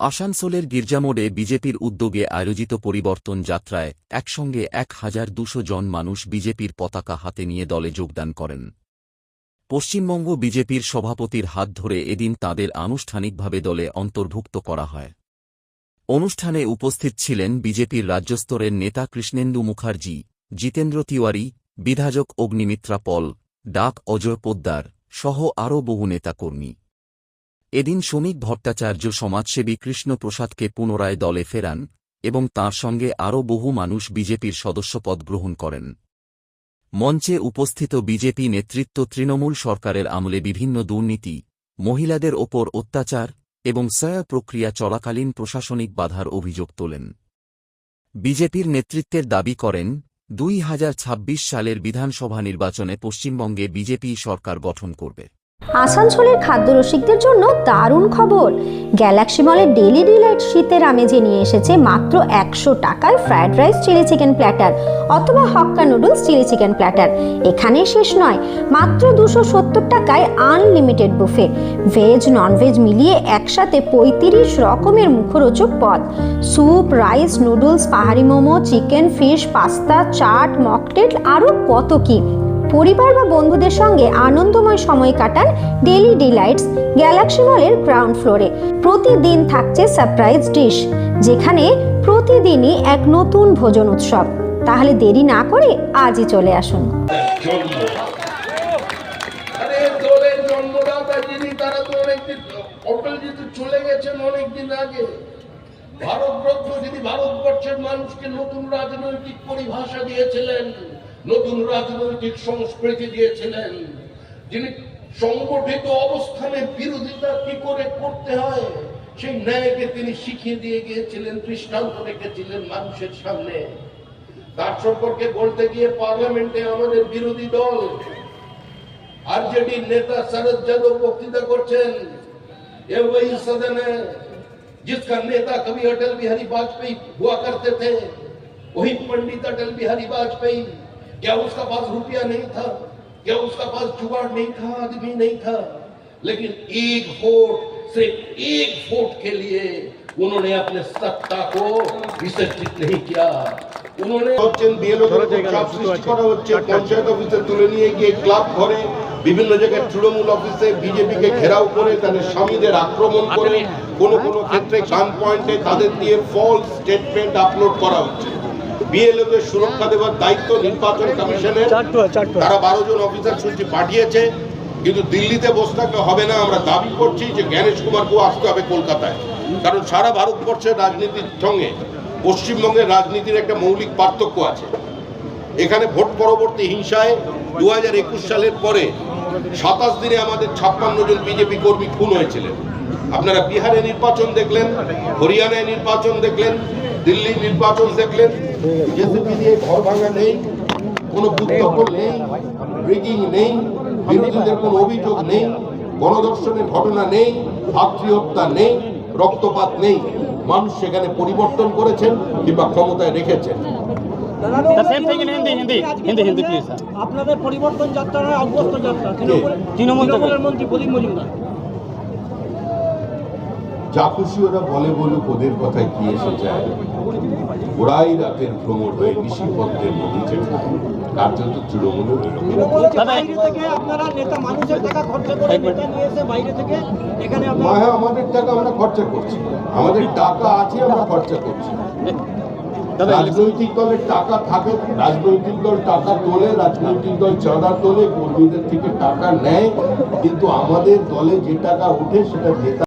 আসানসোলের গির্জামোড়ে বিজেপির উদ্যোগে আয়োজিত পরিবর্তন যাত্রায় একসঙ্গে ১,২০০ জন মানুষ বিজেপির পতাকা হাতে নিয়ে দলে যোগদান করেন। পশ্চিমবঙ্গ বিজেপির সভাপতির হাত ধরে এদিন তাঁদের আনুষ্ঠানিকভাবে দলে অন্তর্ভুক্ত করা হয়। অনুষ্ঠানে উপস্থিত ছিলেন বিজেপির রাজ্যস্তরের নেতা কৃষ্ণেন্দু মুখার্জি, জিতেন্দ্র তিওয়ারি, বিধায়ক অগ্নিমিত্রা পল, ডাক অজয় পোদ্দার সহ আরও বহু নেতাকর্মী। এদিন শ্রমিক ভট্টাচার্য সমাজসেবী কৃষ্ণপ্রসাদকে পুনরায় দলে ফেরান এবং তাঁর সঙ্গে আরও বহু মানুষ বিজেপির সদস্যপদ গ্রহণ করেন। মঞ্চে উপস্থিত বিজেপি নেতৃত্ব তৃণমূল সরকারের আমলে বিভিন্ন দুর্নীতি, মহিলাদের ওপর অত্যাচার এবং সয়া প্রক্রিয়া চলাকালীন প্রশাসনিক বাধার অভিযোগ তোলেন। বিজেপির নেতৃত্বের দাবি করেন ২০২৬ সালের বিধানসভা নির্বাচনে পশ্চিমবঙ্গে বিজেপি সরকার গঠন করবে। আসানসোলের খাদ্য রসিকদের জন্য দারুণ খবর। গ্যালাক্সি মলের ডেইলি ডিলাইট শীতের আমেজে নিয়ে এসেছে মাত্র ১০০ টাকায় fried rice chilli chicken platter অথবা hakka noodles chilli chicken platter. এখানে শেষ নয়, মাত্র ২৭০ টাকায় আনলিমিটেড বুফে, ভেজ ননভেজ মিলিয়ে একসাথে ৩৫ রকমের মুখরোচক পদ, স্যুপ, রাইস, নুডলস, পাহাড়ি momo, chicken, fish, pasta, chaat, mocktail, আরও কত কি। পরিবার বা বন্ধুদের সঙ্গে আনন্দময় সময় কাটান ডেইলি ডিলাইটস গ্যালাক্সি মলের গ্রাউন্ড ফ্লোরে। প্রতিদিন থাকছে সারপ্রাইজ ডিশ, যেখানে প্রতিদিনই এক নতুন ভোজন উৎসব। তাহলে দেরি না করে আজই চলে আসুন। চলে গেছেন অনেকদিন আগে। ভারতরত্ন যিনি ভারতবর্ষের মানুষকে নতুন রাজনৈতিক পরিভাষা দিয়েছিলেন, নতুন রাজনৈতিক সংস্কৃতি দিয়েছিলেন, যিনি সংগঠিত অবস্থানের বিরোধিতা কি করে করতে হয় সেই ন্যায়কে তিনি শিখিয়ে দিয়ে গিয়েছিলেন, দৃষ্টান্ত রেখেছিলেন মানুষের সামনে। তার সম্পর্কে বলতে গিয়ে পার্লামেন্টে আমাদের বিরোধী দল আরজেডি নেতা শরদ যাদব বক্তৃতা করছেন, ये वही सदन है जिसका नेता कभी अटल बिहारी वाजपेयी हुआ करते थे, वही पंडित अटल बिहारी वाजपेयी। क्या उसका पास रुपया नहीं था? क्या उसका पास जुगाड़ नहीं था? आदमी नहीं था, लेकिन एक वोट, सिर्फ एक वोट के लिए उन्होंने अपने सत्ता को विसर्जित नहीं किया। उन्होंने पंचायत ऑफिसे तुले निये गিয়ে ক্লাব ঘরে, বিভিন্ন জায়গায় তৃণমূল অফিসে বিজেপিকে ঘেরাও করে তাদের স্বামীদের আক্রমণ করে, কোনো কোনো ক্ষেত্রে গান পয়েন্টে তাদের দিয়ে ফলস স্টেটমেন্ট আপলোড করা হচ্ছে। বিএলওদের সুরক্ষা দেওয়ার দায়িত্ব নির্বাচন কমিশনের। তারা 12 জন অফিসার সূচি পাঠিয়েছে, কিন্তু দিল্লিতে বসে থাকলে হবে না। আমরা দাবি করছি যে জ্ঞানেশ কুমারকেও আসতে হবে কলকাতায়, কারণ সারা ভারতবর্ষের রাজনীতির সঙ্গে পশ্চিমবঙ্গের রাজনীতির একটা মৌলিক পার্থক্য আছে। এখানে ভোট পরবর্তী হিংসায় 2021 সালের পরে 27 দিনে আমাদের 56 জন বিজেপি কর্মী খুন হয়েছিলেন। আপনারা বিহারে নির্বাচন দেখলেন, হরিয়ানায় নির্বাচন দেখলেন, দিল্লির নির্বাচন দেখলেন। জেসিবি দিয়ে ঘর ভাঙা নেই, কোনো বুদ্ধ নেই, রিগিং নেই, বিরোধীদের কোনো অভিযোগ নেই, গণধর্ষণের ঘটনা নেই, ভাতৃহত্যা নেই, রক্তপাত নেই। মানুষ সেখানে পরিবর্তন করেছেন কিংবা ক্ষমতায় রেখেছেন। আপনাদের পরিবর্তন যাত্রা অভ্যস্ত যাত্রা তৃণমূলের মন্ত্রী প্রদীপ মজুমদার। যা খুশি ওরা বলে বলুক, ওদের কথায় কি এসে যায়। ওরাই রাতের ভ্রমণ হয়ে নিশিপত্রের নদীতে খায়। কার্যত তৃণমূলের আমাদের টাকা আমরা খরচা করছি, আমাদের টাকা আছে, আমরা খরচা করছি। রাজনৈতিক দলের টাকা থাকে, রাজনৈতিক দল টাকা তোলে, রাজনৈতিক দল চাঁদা তোলে, কর্মীদের থেকে টাকা নেয়, কিন্তু আমাদের দলে যে টাকা ওঠে সেটা নেতা